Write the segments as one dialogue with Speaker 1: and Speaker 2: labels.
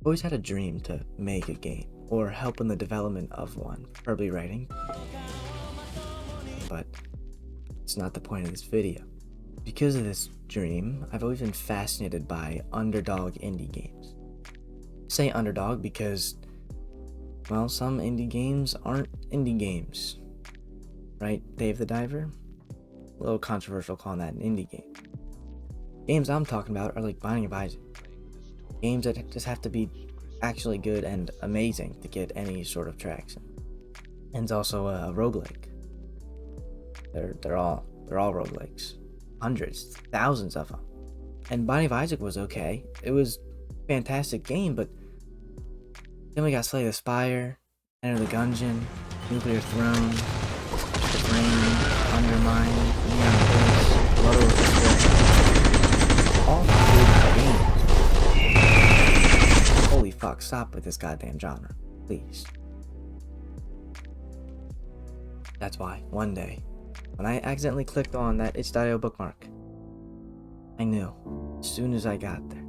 Speaker 1: Always had a dream to make a game, or help in the development of one, preferably writing, but it's not the point of this video. Because of this dream, I've always been fascinated by underdog indie games. I say underdog because, well, some indie games aren't indie games. Right, Dave the Diver? A little controversial calling that an indie game. Games I'm talking about are like Binding of Isaac. Games that just have to be actually good and amazing to get any sort of traction. And it's also a roguelike. They're all roguelikes. Hundreds, thousands of them. And Binding of Isaac was okay. It was a fantastic game, but then we got Slay the Spire, Enter the Gungeon, Nuclear Throne, The Brain, Undermine, Neon Abyss, Lotta, all good games. Holy fuck, stop with this goddamn genre, please. That's why, one day, when I accidentally clicked on that itch.io bookmark, I knew, as soon as I got there,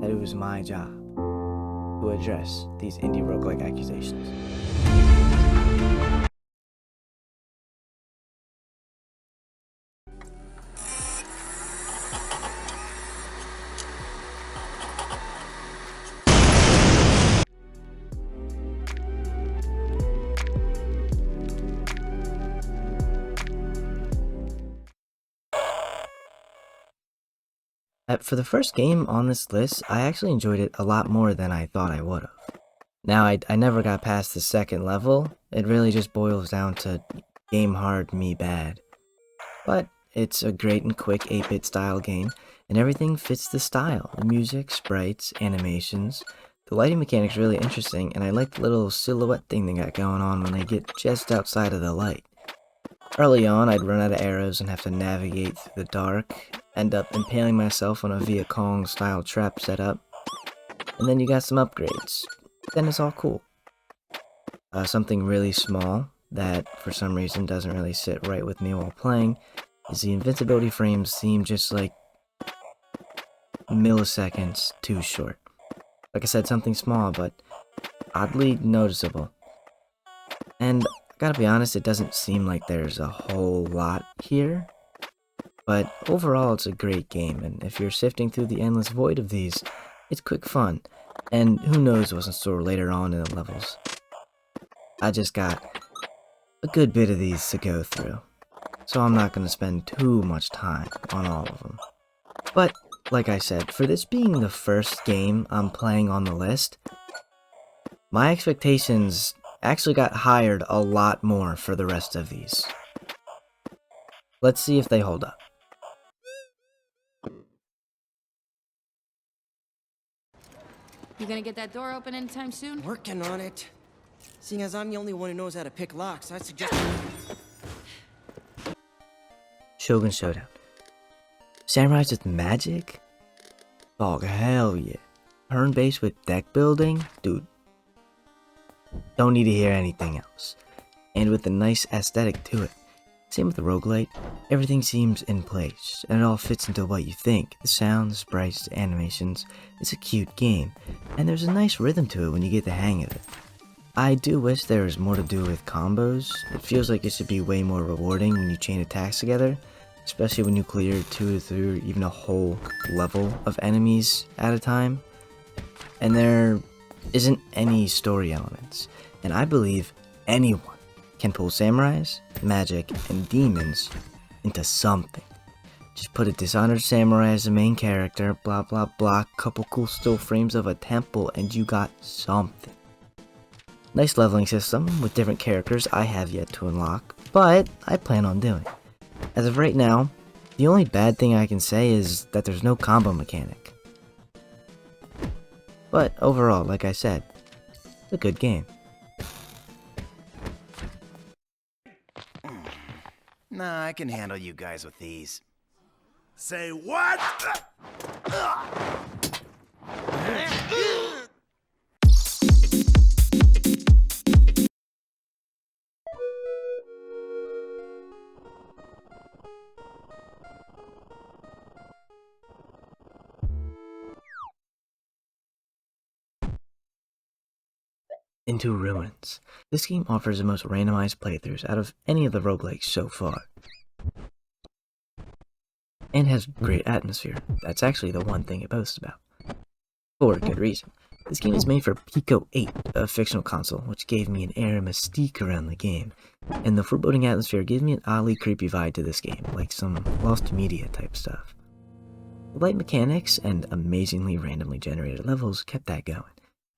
Speaker 1: that it was my job to address these indie roguelike accusations. For the first game on this list, I actually enjoyed it a lot more than I thought I would have. Now, I never got past the second level. It really just boils down to game hard, me bad. But it's a great and quick 8-bit style game, and everything fits the style. The music, sprites, animations. The lighting mechanic's really interesting, and I like the little silhouette thing they got going on when they get just outside of the light. Early on, I'd run out of arrows and have to navigate through the dark, end up impaling myself on a Viet Cong style trap setup, and then you got some upgrades. Then it's all cool. Something really small that for some reason doesn't really sit right with me while playing is the invincibility frames seem just like milliseconds too short. Like I said, something small but oddly noticeable. And I gotta be honest, it doesn't seem like there's a whole lot here. But overall, it's a great game, and if you're sifting through the endless void of these, it's quick fun, and who knows what's in store later on in the levels. I just got a good bit of these to go through, so I'm not going to spend too much time on all of them. But, like I said, for this being the first game I'm playing on the list, my expectations actually got higher a lot more for the rest of these. Let's see if they hold up.
Speaker 2: You gonna get that door open anytime soon?
Speaker 3: Working on it. Seeing as I'm the only one who knows how to pick locks, I suggest...
Speaker 1: Shogun Showdown. Samurais with magic? Oh, hell yeah. Turn-based with deck building? Dude. Don't need to hear anything else. And with a nice aesthetic to it. Same with the roguelite, everything seems in place, and it all fits into what you think. The sound, the sprites, the animations, it's a cute game, and there's a nice rhythm to it when you get the hang of it. I do wish there was more to do with combos. It feels like it should be way more rewarding when you chain attacks together, especially when you clear 2 to 3 or even a whole level of enemies at a time. And there isn't any story elements, and I believe anyone can pull samurais, magic, and demons into something. Just put a Dishonored Samurai as the main character, blah blah blah, couple cool still frames of a temple, and you got something. Nice leveling system with different characters I have yet to unlock, but I plan on doing. As of right now, the only bad thing I can say is that there's no combo mechanic. But overall, like I said, a good game.
Speaker 4: Nah, I can handle you guys with these.
Speaker 5: Say what?
Speaker 1: Into Ruins. This game offers the most randomized playthroughs out of any of the roguelikes so far. And has great atmosphere. That's actually the one thing it boasts about. For a good reason. This game is made for Pico 8, a fictional console, which gave me an air of mystique around the game. And the foreboding atmosphere gives me an oddly creepy vibe to this game, like some Lost Media type stuff. The light mechanics and amazingly randomly generated levels kept that going.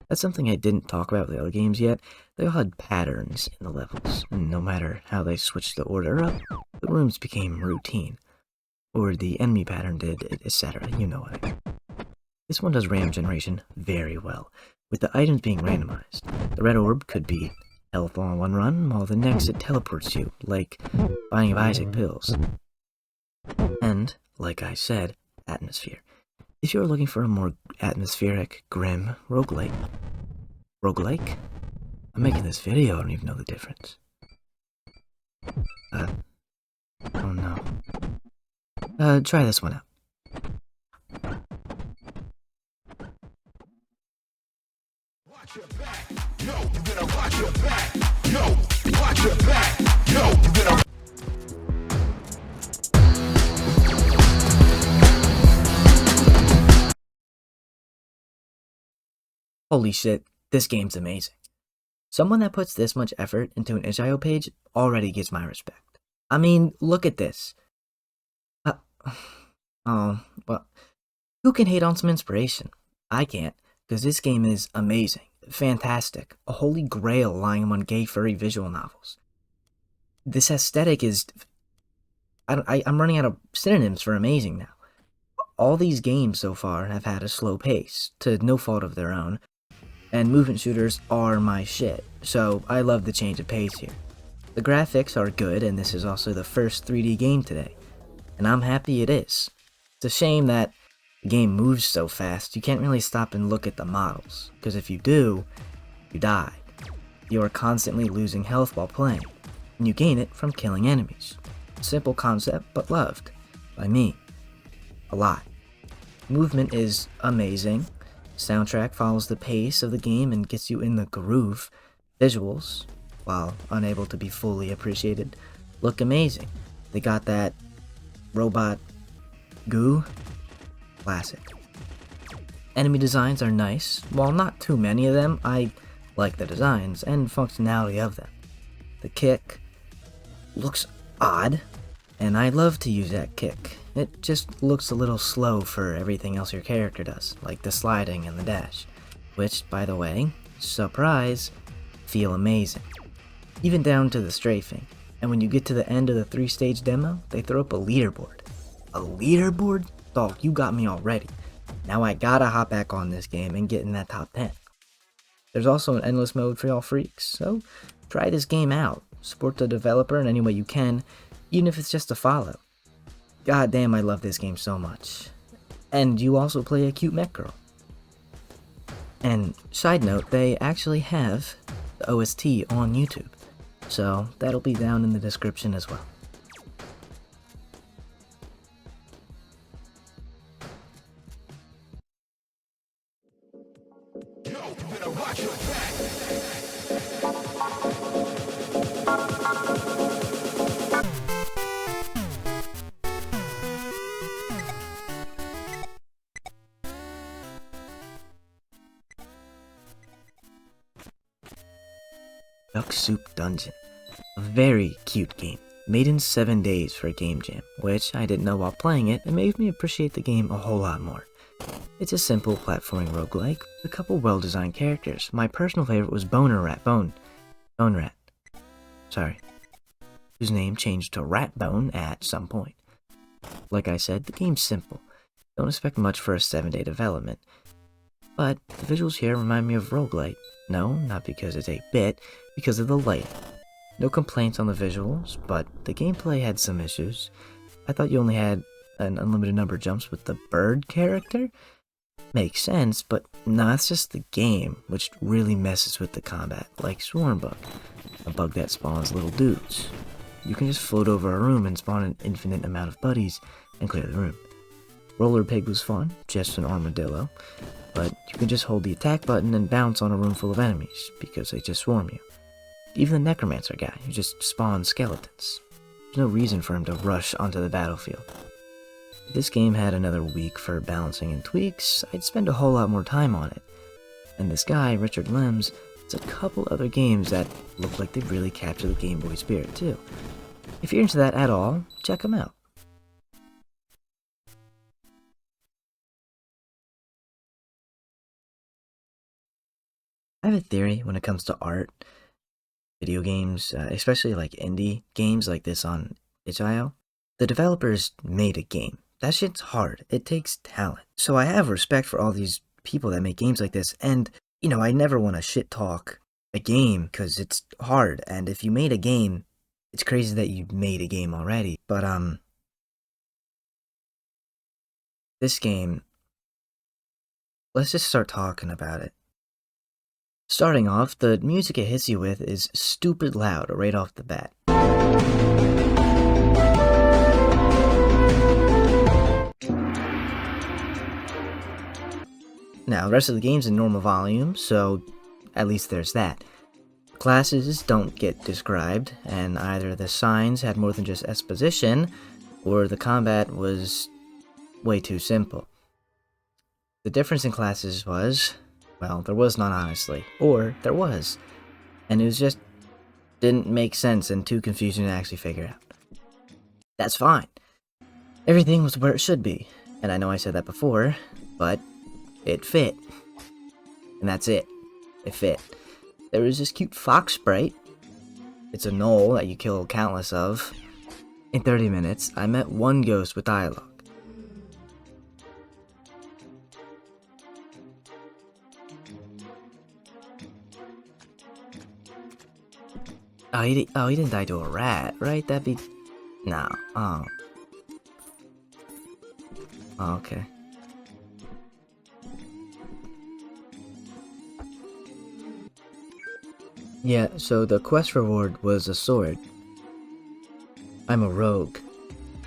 Speaker 1: That's something I didn't talk about with the other games yet. They all had patterns in the levels, and no matter how they switched the order up, the rooms became routine. Or the enemy pattern did, etc. You know what I mean. This one does random generation very well, with the items being randomized. The red orb could be health on one run, while the next it teleports you, like Binding of Isaac pills. And, like I said, atmosphere. If you're looking for a more atmospheric, grim roguelike, I'm making this video, I don't even know the difference. Oh no. Try this one out.
Speaker 5: Watch your back. Yo, you better watch your back. Yo, watch your back. Yo, you better.
Speaker 1: Holy shit, this game's amazing. Someone that puts this much effort into an itch.io page already gets my respect. I mean, look at this. Oh, well, who can hate on some inspiration? I can't, because this game is amazing, fantastic, a holy grail lying among gay furry visual novels. This aesthetic is... I'm running out of synonyms for amazing now. All these games so far have had a slow pace, to no fault of their own, and movement shooters are my shit, so I love the change of pace here. The graphics are good, and this is also the first 3D game today, and I'm happy it is. It's a shame that the game moves so fast, you can't really stop and look at the models, because if you do, you die. You are constantly losing health while playing, and you gain it from killing enemies. Simple concept, but loved. By me. A lot. Movement is amazing. Soundtrack follows the pace of the game and gets you in the groove. Visuals, while unable to be fully appreciated, look amazing. They got that robot goo. Classic. Enemy designs are nice. While not too many of them, I like the designs and functionality of them. The kick looks odd, and I love to use that kick. It just looks a little slow for everything else your character does, like the sliding and the dash, which, by the way, surprise, feel amazing. Even down to the strafing. And when you get to the end of the 3-stage demo, they throw up a leaderboard. A leaderboard? Dog, you got me already. Now I gotta hop back on this game and get in that top 10. There's also an endless mode for y'all freaks, so try this game out. Support the developer in any way you can, even if it's just a follow. God damn, I love this game so much. And you also play a cute mech girl. And side note, they actually have the OST on YouTube, so that'll be down in the description as well.
Speaker 5: Yo, you better watch your back.
Speaker 1: Duck Soup Dungeon. A very cute game, made in 7 days for a game jam, which I didn't know while playing it and made me appreciate the game a whole lot more. It's a simple platforming roguelike with a couple well-designed characters. My personal favorite was Bone Rat. Sorry. Whose name changed to Ratbone at some point. Like I said, the game's simple. Don't expect much for a 7-day development. But the visuals here remind me of Roguelike. No, not because it's 8-bit, because of the lighting. No complaints on the visuals, but the gameplay had some issues. I thought you only had an unlimited number of jumps with the bird character? Makes sense, but no, that's just the game, which really messes with the combat, like Swarm Bug, a bug that spawns little dudes. You can just float over a room and spawn an infinite amount of buddies and clear the room. Roller Pig was fun, just an armadillo. but you can just hold the attack button and bounce on a room full of enemies, because they just swarm you. Even the necromancer guy, who just spawns skeletons. There's no reason for him to rush onto the battlefield. If this game had another week for balancing and tweaks, I'd spend a whole lot more time on it. And this guy, Richard Lems, has a couple other games that look like they really capture the Game Boy spirit too. If you're into that at all, check them out. I have a theory when it comes to art, video games, especially like indie games like this on itch.io. The developers made a game. That shit's hard. It takes talent. So I have respect for all these people that make games like this, and, you know, I never want to shit talk a game because it's hard, and if you made a game, it's crazy that you made a game already. But, this game, let's just start talking about it. Starting off, the music it hits you with is stupid loud right off the bat. Now, the rest of the game's in normal volume, so at least there's that. Classes don't get described, and either the signs had more than just exposition, or the combat was way too simple. The difference in classes was, well, there was none honestly, or there was, and it was just didn't make sense and too confusing to actually figure out. That's fine. Everything was where it should be, and I know I said that before, but it fit. And that's it. It fit. There was this cute fox sprite. It's a gnoll that you kill countless of. In 30 minutes, I met one ghost with dialogue. Oh, he didn't die to a rat, right? That'd be... No. Oh. Oh, okay. Yeah, so the quest reward was a sword. I'm a rogue,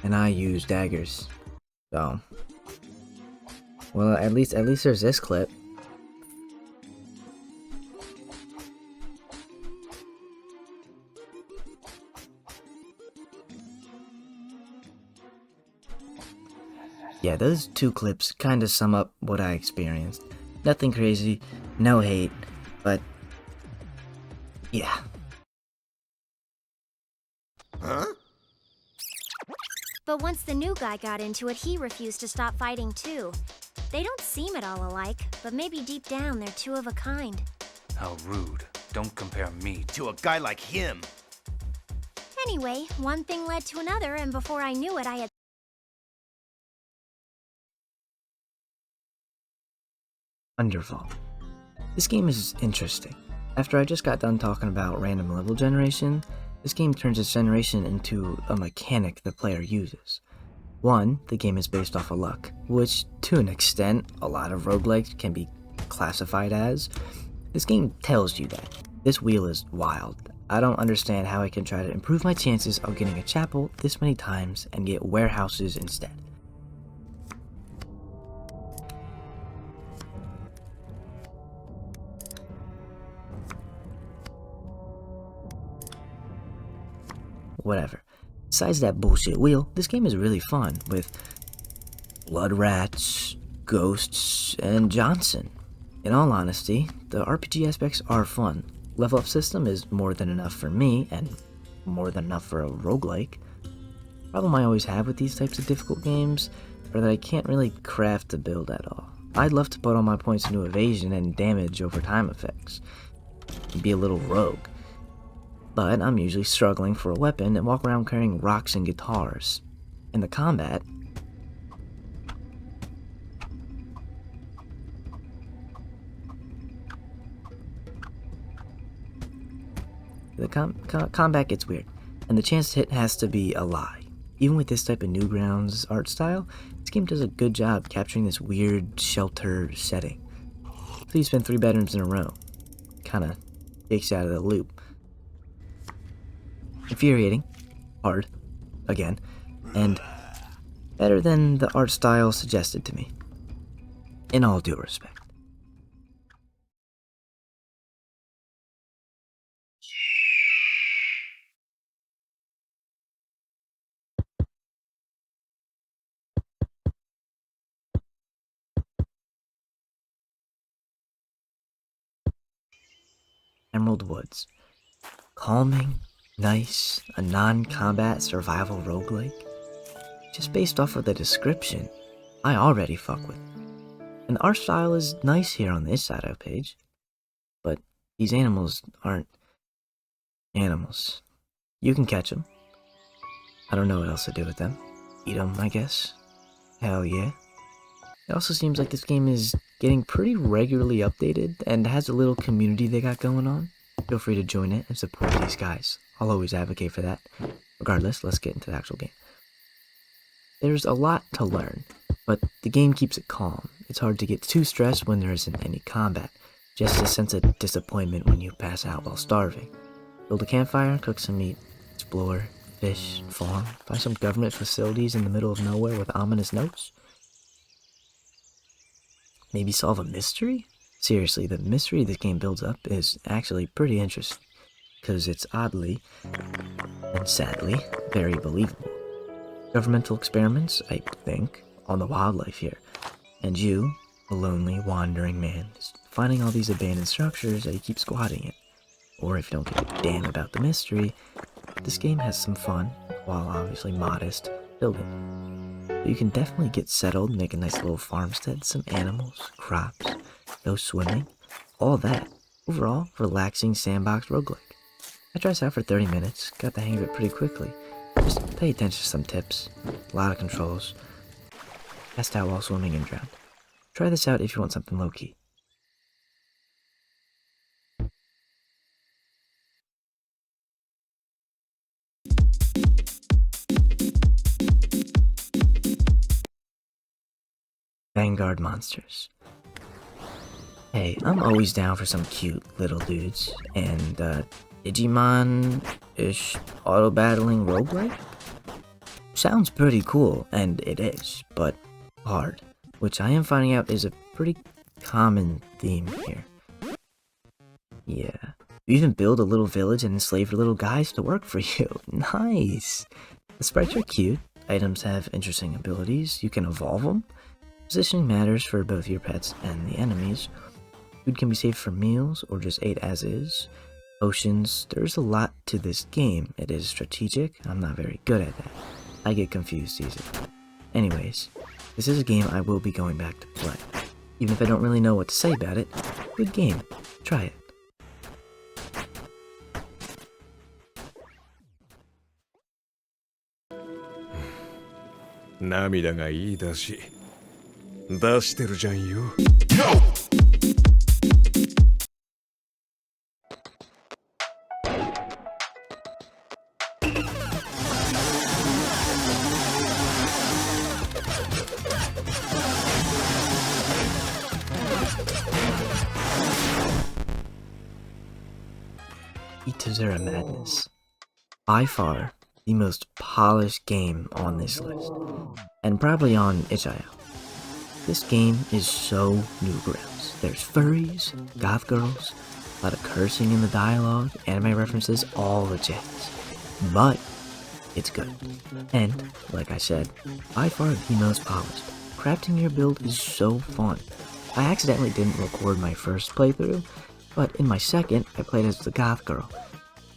Speaker 1: and I use daggers. So... Well, at least there's this clip. Yeah, those two clips kinda sum up what I experienced. Nothing crazy, no hate, but... yeah.
Speaker 4: Huh?
Speaker 6: But once the new guy got into it, he refused to stop fighting too. They don't seem at all alike, but maybe deep down they're two of a kind.
Speaker 7: How rude. Don't compare me
Speaker 4: To a guy like him.
Speaker 6: Anyway, one thing led to another, and before I knew it, I had...
Speaker 1: Wonderful. This game is interesting. After I just got done talking about random level generation, this game turns its generation into a mechanic the player uses. One, the game is based off of luck, which to an extent a lot of roguelikes can be classified as. This game tells you that. This wheel is wild. I don't understand how I can try to improve my chances of getting a chapel this many times and get warehouses instead. Whatever. Besides that bullshit wheel, this game is really fun, with blood rats, ghosts, and Johnson. In all honesty, the RPG aspects are fun. Level up system is more than enough for me, and more than enough for a roguelike. The problem I always have with these types of difficult games are that I can't really craft a build at all. I'd love to put all my points into evasion and damage over time effects, and be a little rogue. But I'm usually struggling for a weapon and walk around carrying rocks and guitars. In the combat, combat gets weird, and the chance to hit has to be a lie. Even with this type of Newgrounds art style, this game does a good job capturing this weird shelter setting. So you spend 3 bedrooms in a row. Kinda takes you out of the loop. Infuriating, hard, again, and better than the art style suggested to me. In all due respect. Emerald Woods. Calming, nice, a non-combat survival roguelike. Just based off of the description, I already fuck with it. And the art style is nice here on this side of the page, but these animals aren't animals. You can catch them. I don't know what else to do with them. Eat them, I guess. Hell yeah. It also seems like this game is getting pretty regularly updated and has a little community they got going on. Feel free to join it and support these guys. I'll always advocate for that. Regardless, let's get into the actual game. There's a lot to learn, but the game keeps it calm. It's hard to get too stressed when there isn't any combat. Just a sense of disappointment when you pass out while starving. Build a campfire, cook some meat, explore, fish, farm, find some government facilities in the middle of nowhere with ominous notes. Maybe solve a mystery? Seriously, the mystery this game builds up is actually pretty interesting, because it's oddly, and sadly, very believable. Governmental experiments, I think, on the wildlife here, and you, a lonely, wandering man, is finding all these abandoned structures that you keep squatting in. Or if you don't give a damn about the mystery, this game has some fun, while obviously modest, building. But you can definitely get settled, make a nice little farmstead, some animals, crops, go swimming, all that. Overall, relaxing sandbox roguelike. I tried this out for 30 minutes, got the hang of it pretty quickly. Just pay attention to some tips, a lot of controls. Passed out while swimming and drowned. Try this out if you want something low-key. Vanguard monsters. Hey, I'm always down for some cute little dudes, and Digimon-ish auto-battling roguelike? Sounds pretty cool, and it is, but hard, which I am finding out is a pretty common theme here. Yeah. You even build a little village and enslave little guys to work for you. Nice! The sprites are cute, items have interesting abilities, you can evolve them. Positioning matters for both your pets and the enemies. Food can be saved for meals or just ate as is. Potions, there's a lot to this game. It is strategic, I'm not very good at that. I get confused easily. Anyways, this is a game I will be going back to play. Even if I don't really know what to say about it, good game. Try it.
Speaker 8: 涙がいいだし出してるじゃんよ。
Speaker 1: Itazura Madness. By far, the most polished game on this list, and probably on itch.io. This game is so newgrounds. There's furries, goth girls, a lot of cursing in the dialogue, anime references, all the jazz. But it's good. And, like I said, by far the most polished. Crafting your build is so fun. I accidentally didn't record my first playthrough, but in my second, I played as the goth girl.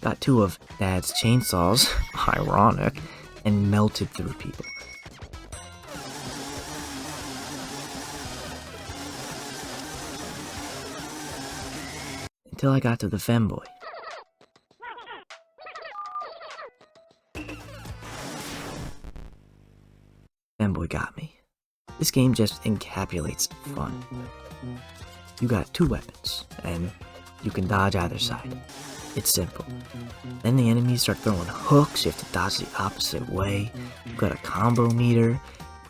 Speaker 1: Got 2 of Dad's chainsaws, ironic, and melted through people. Until I got to the femboy. Femboy got me. This game just encapsulates fun. You got 2 weapons, and you can dodge either side. It's simple. Then the enemies start throwing hooks, you have to dodge the opposite way. You've got a combo meter,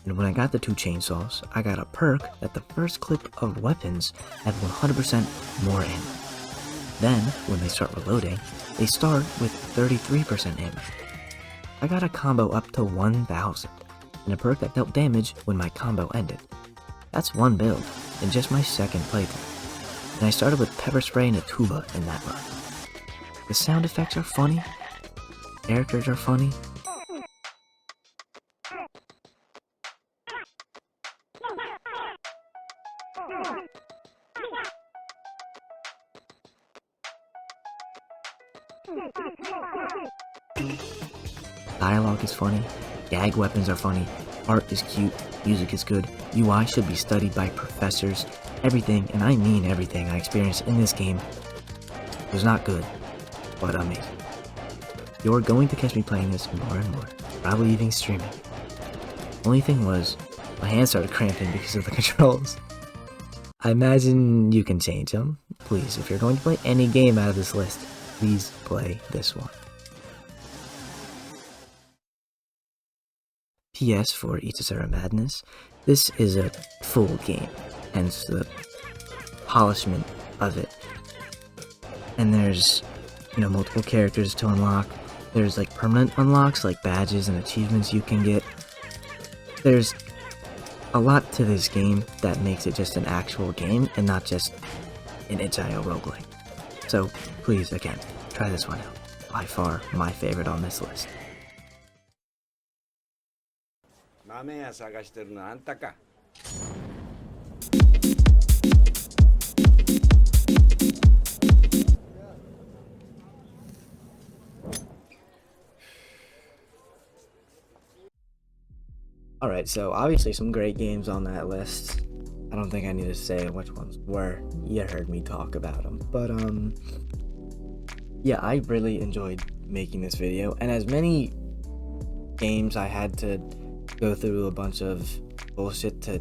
Speaker 1: and when I got the 2 chainsaws, I got a perk that the first clip of weapons had 100% more ammo. Then, when they start reloading, they start with 33% ammo. I got a combo up to 1000, and a perk that dealt damage when my combo ended. That's one build, in just my second playthrough. And I started with pepper spray and a tuba in that run. The sound effects are funny, characters are funny. Dialogue is funny, gag weapons are funny, art is cute, music is good, UI should be studied by professors. Everything, and I mean everything, I experienced in this game was not good, but amazing. You're going to catch me playing this more and more, probably even streaming. Only thing was, my hands started cramping because of the controls. I imagine you can change them. Please, if you're going to play any game out of this list, please play this one. PS for Ichisara Madness, this is a full game, hence the polishment of it. And there's, multiple characters to unlock. There's like permanent unlocks, like badges and achievements you can get. There's a lot to this game that makes it just an actual game and not just an itch.io roguelike. So please, again, try this one out. By far my favorite on this list.
Speaker 8: 豆屋探してるのあんたか。
Speaker 1: Alright, so obviously some great games on that list. I don't think I need to say which ones were. You heard me talk about them. But, yeah, I really enjoyed making this video. And as many games I had to go through a bunch of bullshit to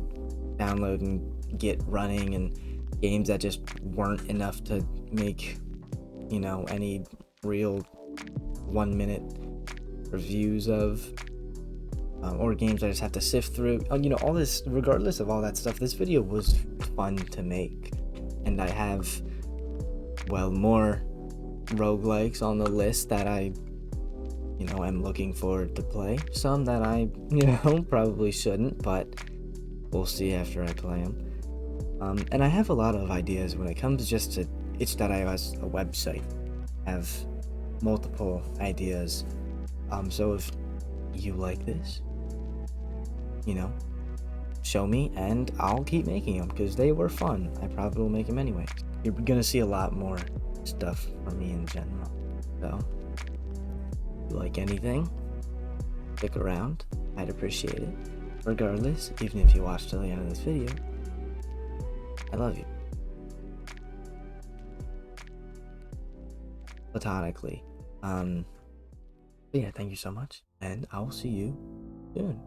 Speaker 1: download and get running, and games that just weren't enough to make, any real 1 minute reviews of. Or games I just have to sift through. All this, regardless of all that stuff, this video was fun to make. And I have, more roguelikes on the list that I, am looking forward to play. Some that I, probably shouldn't, but we'll see after I play them. And I have a lot of ideas when it comes just to itch.io as a website. I have multiple ideas. So if you like this, show me and I'll keep making them because they were fun. I probably will make them anyway. You're gonna see a lot more stuff from me in general. So, if you like anything, stick around. I'd appreciate it. Regardless, even if you watch till the end of this video, I love you. Platonically. But yeah, thank you so much, and I will see you soon.